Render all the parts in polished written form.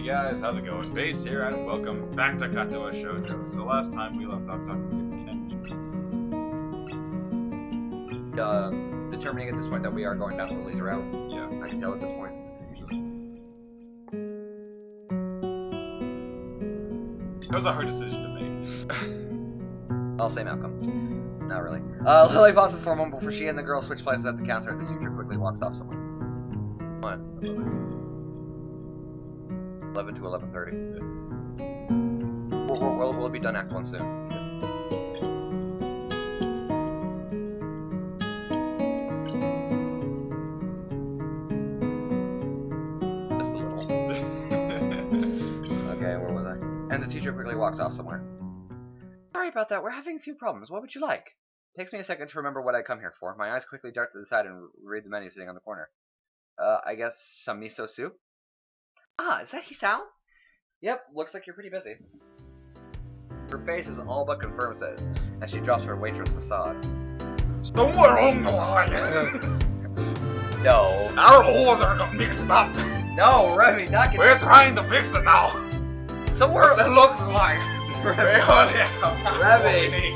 Hey guys, how's it going? Base here, and welcome back to Katawa Shoujo. So last time we left off talking to Determining at this point that we are going down Lilly's route. Yeah. I can tell at this point. That was a hard decision to make. I'll say Malcolm. Not really. Lilly pauses for a moment before she and the girl switch places at the counter and the teacher quickly walks off somewhere. What? 11 to 11:30. We'll be done Act 1 soon. Just a little. Okay, where was I? And the teacher quickly walks off somewhere. Sorry about that, we're having a few problems. What would you like? Takes me a second to remember what I come here for. My eyes quickly dart to the side and read the menu sitting on the corner. I guess some miso soup? Ah, is that Hisao? Yep, looks like you're pretty busy. Her face is all but confirms it, as she drops her waitress facade. Somewhere along the line, No. our orders got mixed up. No, Remy, not get. We're trying to fix it now. Somewhere. It looks like we only have Remy.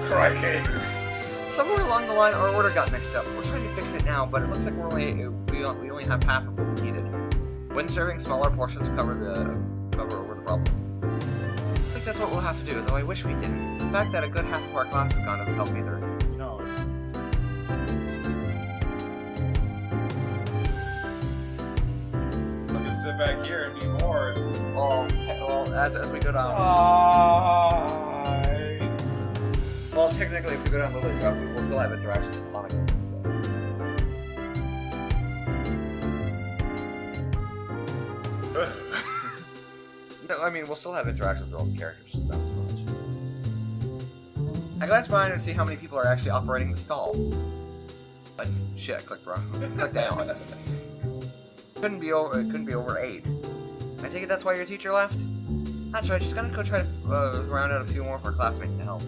Crikey. Somewhere along the line, our order got mixed up. We're trying to fix it now, but it looks like we only have half of what we needed. When serving smaller portions cover over the problem. I think that's what we'll have to do, though I wish we didn't. The fact that a good half of our class is gone doesn't help either. No. I can sit back here and be bored. Well, as we go down. Well, technically, if we go down the Lilly route, we will still have interactions with Hanako. No, I mean, we'll still have interactions with all the characters, just not so much. I glance behind and see how many people are actually operating the stall. But shit, I clicked wrong. Click down. It couldn't be over 8. I take it that's why your teacher left? That's right, she's gonna go try to round out a few more of her classmates to help.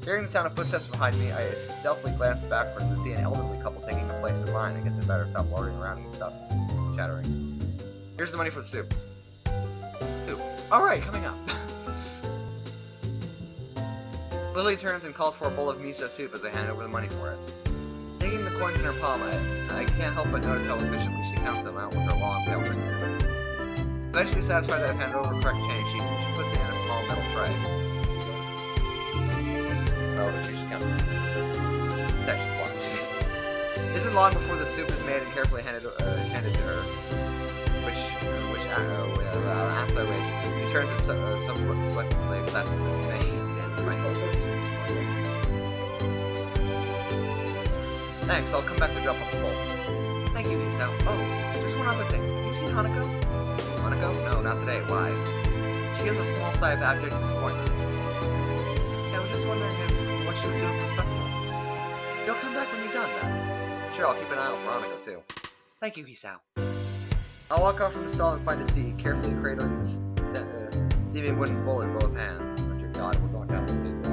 Hearing the sound of footsteps behind me, I stealthily glance backwards to see an elderly couple taking a place in line. I guess I better stop lording around and stop chattering. Here's the money for the soup. Soup. Alright, coming up. Lilly turns and calls for a bowl of miso soup as I hand over the money for it. Taking the coins in her palm, I can't help but notice how efficiently she counts them out with her long, pale fingers. Eventually satisfied that I've handed over correct change, she puts it in a small metal tray. Oh, but she just counts it. Section 1. Isn't long before the soup is made and carefully handed to her. After which, she turns to some sweat blade left in the menu and my focus. Thanks, I'll come back to drop off the bowl. Thank you, Hisao. Oh, there's one other thing. Have you seen Hanako? Hanako? No, not today. Why? She gives a small sigh of abject disappointment. I was just wondering what she was doing for the festival. You'll come back when you're done, then. Sure, I'll keep an eye out for Hanako, too. Thank you, Hisao. I'll walk off from the stall and find a seat, carefully cradling the steaming wooden bowl in both hands. Oh dear God, we're going down the stairs,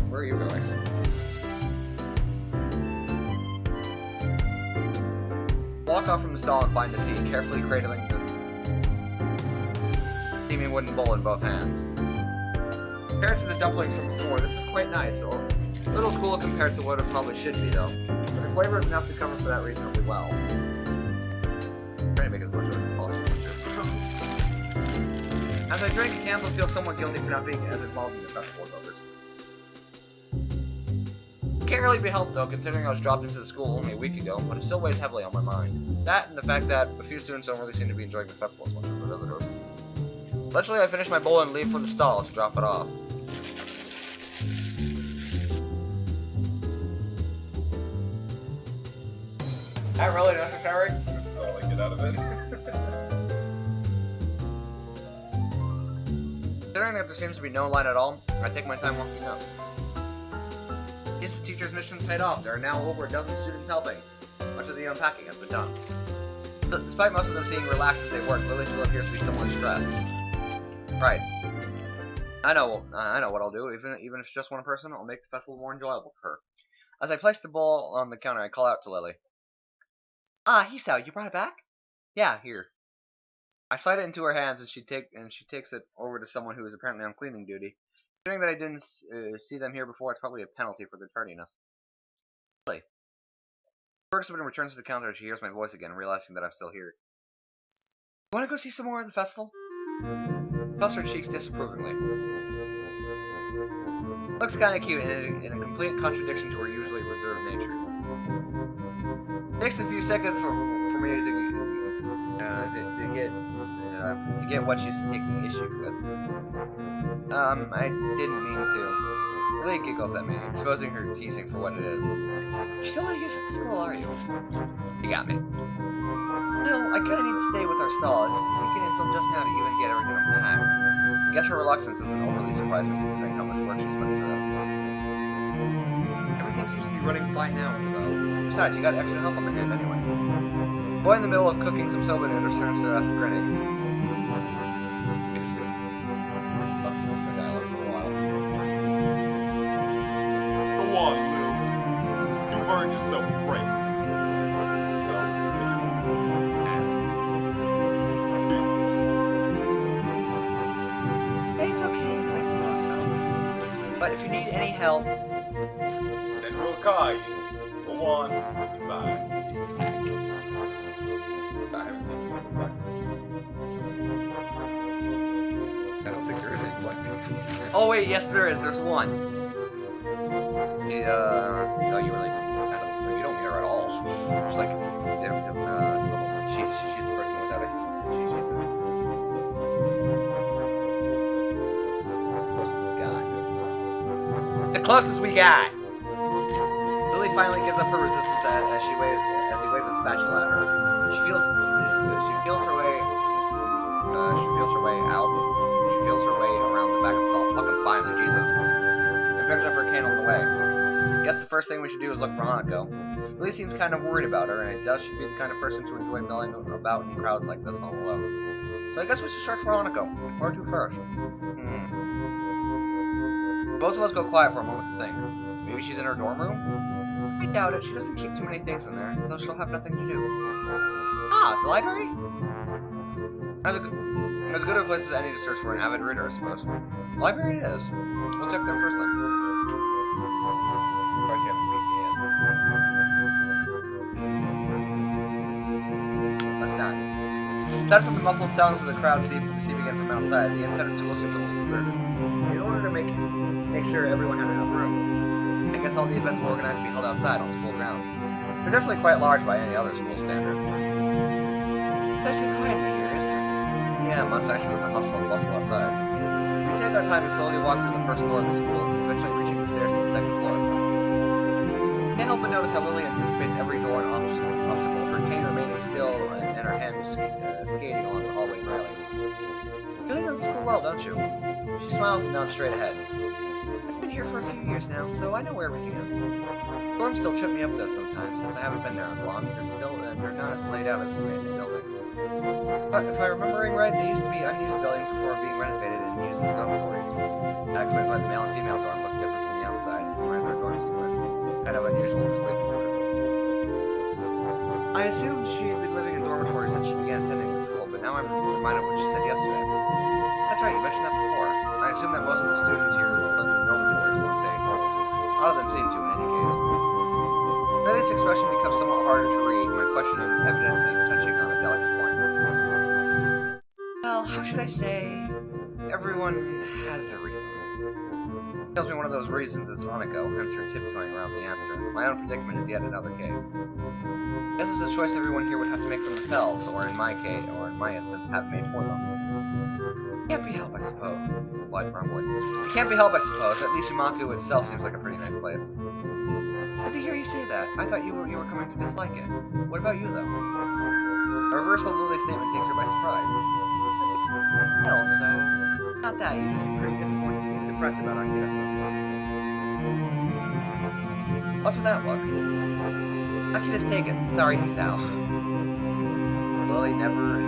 Where are you going? Walk off from the stall and find a seat, carefully cradling the steaming wooden bowl in both hands. Compared to the dumplings from before, this is quite nice. A little cool compared to what it probably should be, though. But the flavor is enough to cover for that reasonably well. I'm trying to make it as much of as possible. As I drink, I can't but feel somewhat guilty for not being as involved in the festival as others. Can't really be helped though, considering I was dropped into the school only a week ago, but it still weighs heavily on my mind. That and the fact that a few students don't really seem to be enjoying the festival as much as the visitors. Eventually I finish my bowl and leave for the stall to drop it off. Not really necessary. That's all I get out of it. Considering that there seems to be no line at all, I take my time walking up. Yes, the teacher's mission paid off. There are now over a dozen students helping. Much of the unpacking has been done. Despite most of them seeming relaxed as they work, Lilly still appears to be somewhat stressed. Right. I know what I'll do. Even if it's just one person, I'll make the festival more enjoyable for her. As I place the bowl on the counter, I call out to Lilly. Ah, Hisao, you brought it back? Yeah, here. I slide it into her hands, and she takes it over to someone who is apparently on cleaning duty. Considering that I didn't see them here before, it's probably a penalty for their tardiness. Lilly. Ferguson returns to the counter and she hears my voice again, realizing that I'm still here. You want to go see some more of the festival? Puffs her cheeks disapprovingly. Looks kinda cute and in a complete contradiction to her usually reserved nature. It takes a few seconds for me to get what she's taking issue with. I didn't mean to. Lilly giggles at me, exposing her teasing for what it is. You're still not used to the school, are you? You got me. No, I kinda need to stay with our stall. It's taken until just now to even get everything unpacked. I guess her reluctance doesn't overly surprise me considering how much work she's put into this. Everything seems to be running fine now, though. Besides, you got extra help on the hand anyway. The boy in the middle of cooking some soba noodles turns to us grinning. Go on, Liz. You've earned yourself a break. It's okay, I suppose so. But if you need any help, Then we'll call you. Go on. Goodbye. I haven't seen a single breakfast. I don't think there is any black. Oh wait, yes there is. There's one. No, you really you don't meet her at all. It's like it's she's the person without it. She's the closest we got. Lilly finally gives up her resistance as he waves a spatula at her. She feels her way out. She feels her way around the back of the stall. Fucking finally, Jesus. And picks up her can on the way. Guess the first thing we should do is look for Hanako. Lilly seems kind of worried about her, and I doubt she'd be the kind of person to enjoy milling about in crowds like this all alone. So I guess we should search for Hanako. Where to first? Both of us go quiet for a moment to think. Maybe she's in her dorm room? I doubt it. She doesn't keep too many things in there, so she'll have nothing to do. Ah, the library? As good a place as any to search for an avid reader, I suppose. The library it is. We'll check there first then. Let's not. Aside from the muffled sounds of the crowd seeping in from outside, the inside of the school seems almost deserted. In order to make sure everyone had enough room, I guess all the events were organized to be held outside on school grounds. They're definitely quite large by any other school standards. Nice and quiet here, isn't it? Yeah, much nicer than the hustle and bustle outside. We take our time and slowly walk through the first floor of the school, eventually reaching the stairs to the second floor. Can't help but notice how Lilly anticipates every door and obstacle, her cane remaining still and her hands skating along the hallway railings. You really know the school well, don't you? She smiles and nods straight ahead. I've been here for a few years now, so I know where everything is. Dorms still trip me up though sometimes, since I haven't been there as long. They're not as laid out as the main building. But if I'm remembering right, they used to be unused buildings before being renovated and used as dormitories. That explains why the male and female dorm look different from the outside, where their dorms were kind of unusual for sleeping quarters. I assumed she had been living in dormitories since she began attending the school, but now I'm reminded of what she said yesterday. That's right, you mentioned that before. I assume that most of the students here lived in dormitories once they enrolled. A lot of them seem to, in any case. Then this expression becomes somewhat harder to read, my questioning evidently touching on a delicate point. Well, how should I say? Everyone has their reasons. She tells me one of those reasons is Hanako, hence her tiptoeing around the answer. My own predicament is yet another case. I guess it's a choice everyone here would have to make for themselves, or in my case, or in my instance, have made for them. Can't be helped, I suppose. What? Wrong voice. It can't be helped, I suppose. At least Umaku itself seems like a pretty nice place. Good to hear you say that. I thought you were coming to dislike it. What about you, though? A reversal of Lily's statement takes her by surprise. Well, so Not that, you're just pretty disappointed and depressed about our kid. What's with that look? My kid is taken. Sorry, Hisao. Lily never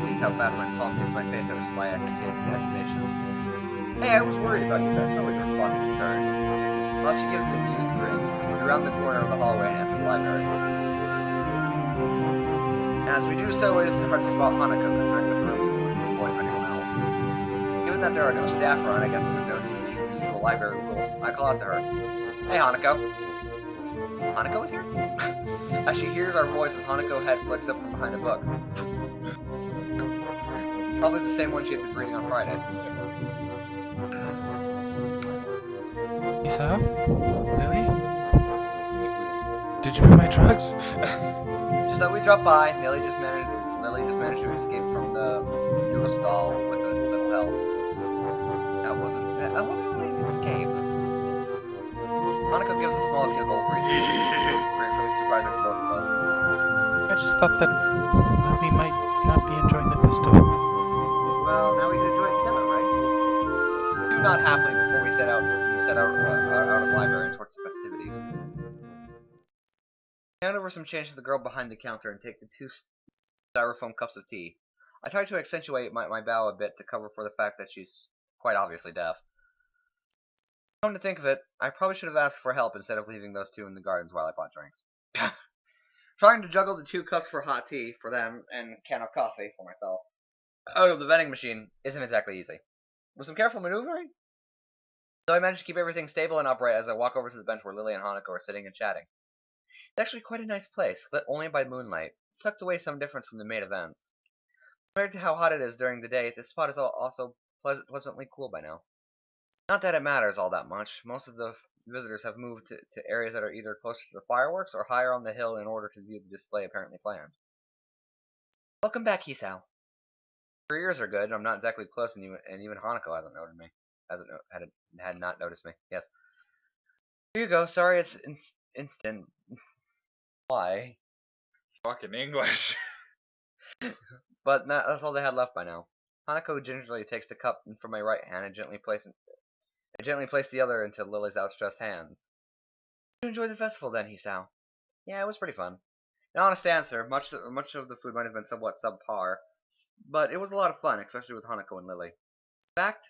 sees how fast my palm hits my face after slight accusation. Hey, I was worried about you. That's always a response of concern. Well, she gives an amused grin. We round the corner of the hallway and enter the library. As we do so, it is hard to spot Hanako considering the room to avoid anyone else. Given that there are no staff around, I guess there's no need to keep the usual library rules. I call out to her. Hey, Hanako. Hanako is here? As she hears our voices, Hanako's head flicks up from behind a book. Probably the same one she had been reading on Friday. Lisa? Lily? Did you bring my drugs? Just that we dropped by, Lily just managed to escape from the noodle stall with a little help. That wasn't really an escape. Hanako gives a small giggle, gratefully surprising for both of us. I just thought that we might not be enjoying the festival. Well, now we can enjoy it together, right? Do not happily before we set out of the library and towards the festivities. Hand over some change to the girl behind the counter and take the 2 styrofoam cups of tea. I try to accentuate my bow a bit to cover for the fact that she's quite obviously deaf. Come to think of it, I probably should have asked for help instead of leaving those 2 in the gardens while I bought drinks. Trying to juggle the 2 cups for hot tea for them and a can of coffee for myself out of the vending machine isn't exactly easy. With some careful maneuvering, so I managed to keep everything stable and upright as I walk over to the bench where Lily and Hanako are sitting and chatting. It's actually quite a nice place, lit only by moonlight. It's tucked away some difference from the main events. Compared to how hot it is during the day, this spot is also pleasantly cool by now. Not that it matters all that much. Most of the visitors have moved to areas that are either closer to the fireworks or higher on the hill in order to view the display apparently planned. Welcome back, Hisao. Her ears are good. I'm not exactly close, and even Hanako hasn't noticed me. Had not noticed me. Yes. Here you go. Sorry, it's instant. Why? Fucking English. But that's all they had left by now. Hanako gingerly takes the cup from my right hand and gently placed the other into Lily's outstretched hands. Did you enjoy the festival then, Hisao? Yeah, it was pretty fun. An honest answer. Much of the food might have been somewhat subpar, but it was a lot of fun, especially with Hanako and Lily. In fact,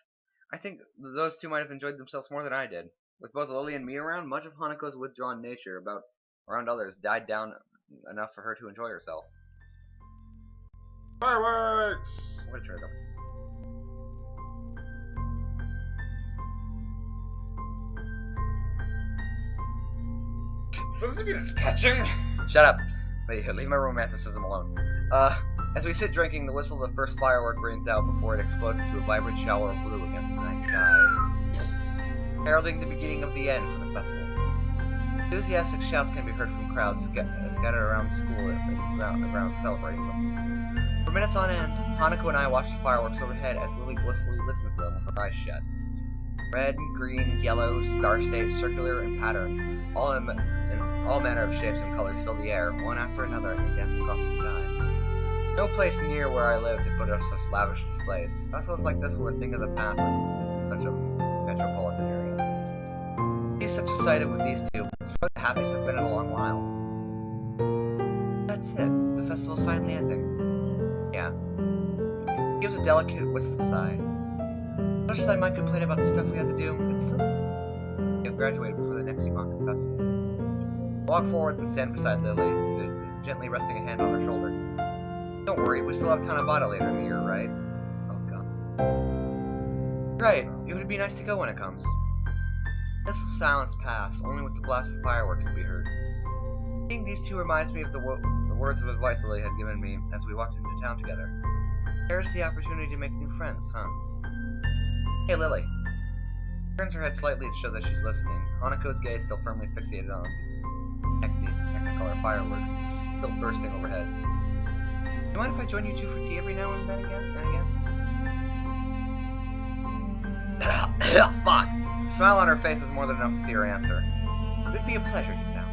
I think those 2 might have enjoyed themselves more than I did. With both Lily and me around, much of Hanako's withdrawn nature around others died down enough for her to enjoy herself. Fireworks! What a turn up. Doesn't mean it's touching. Shut up. Leave my romanticism alone. As we sit drinking, the whistle of the first firework rings out before it explodes into a vibrant shower of blue against the night sky, heralding the beginning of the end for the festival. Enthusiastic shouts can be heard from crowds scattered around school and the grounds celebrating them. For minutes on end, Hanako and I watch the fireworks overhead as Lily blissfully listens to them with her eyes shut. Red, green, yellow, star-shaped, circular, and patterned, all manner of shapes and colors fill the air, one after another, and dance across the sky. No place near where I live to put up such lavish displays. Festivals like this were a thing of the past in such a metropolitan area. To see such a sight with these 2, it's probably the happiest I've been in a long while. That's it. The festival's finally ending. Yeah. He gives a delicate, wistful sigh. As much as I might complain about the stuff we had to do, it's still we have graduated before the next Imanka festival. I walk forward and stand beside Lily, gently resting a hand on her shoulder. Don't worry, we still have Tanabata later in the year, right? Oh god. Right, it would be nice to go when it comes. This silence passed, only with the blast of fireworks to be heard. Seeing these 2 reminds me of the words of advice Lily had given me as we walked into town together. There's the opportunity to make new friends, huh? Hey, Lily. She turns her head slightly to show that she's listening. Hanako's gaze still firmly fixated on Technicolor fireworks, still bursting overhead. Do you mind if I join you 2 for tea every now and then again? Fuck! The smile on her face is more than enough to see her answer. It would be a pleasure, Hisao.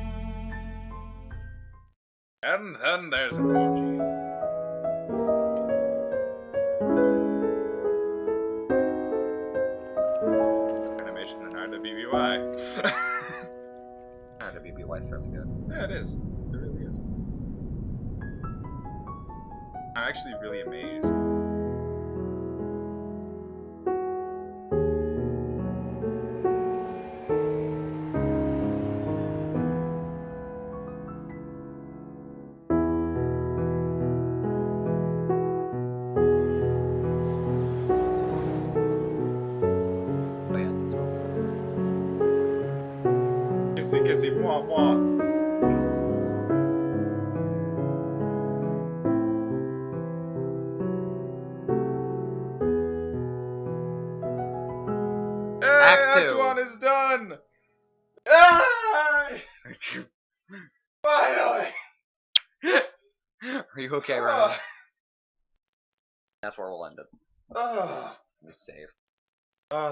And then there's an emoji. WBY. WBY is fairly good. Yeah, it is. It really is. I'm actually really amazed. Oh yeah, so. Kissy, mwah, mwah. Act Act two. 1 is done! Ah! Finally! Are you okay, Ryan? That's where we'll end it. Ah. Let me save.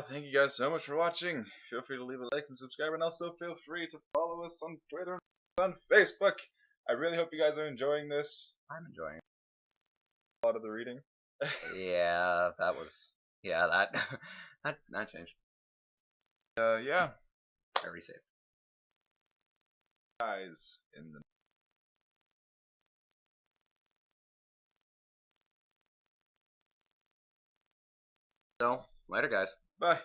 Thank you guys so much for watching. Feel free to leave a like and subscribe, and also feel free to follow us on Twitter and on Facebook. I really hope you guys are enjoying this. I'm enjoying it. A lot of the reading. Yeah, that was. Yeah, that changed. Yeah. I resaved. Guys in the So, later, guys. bye.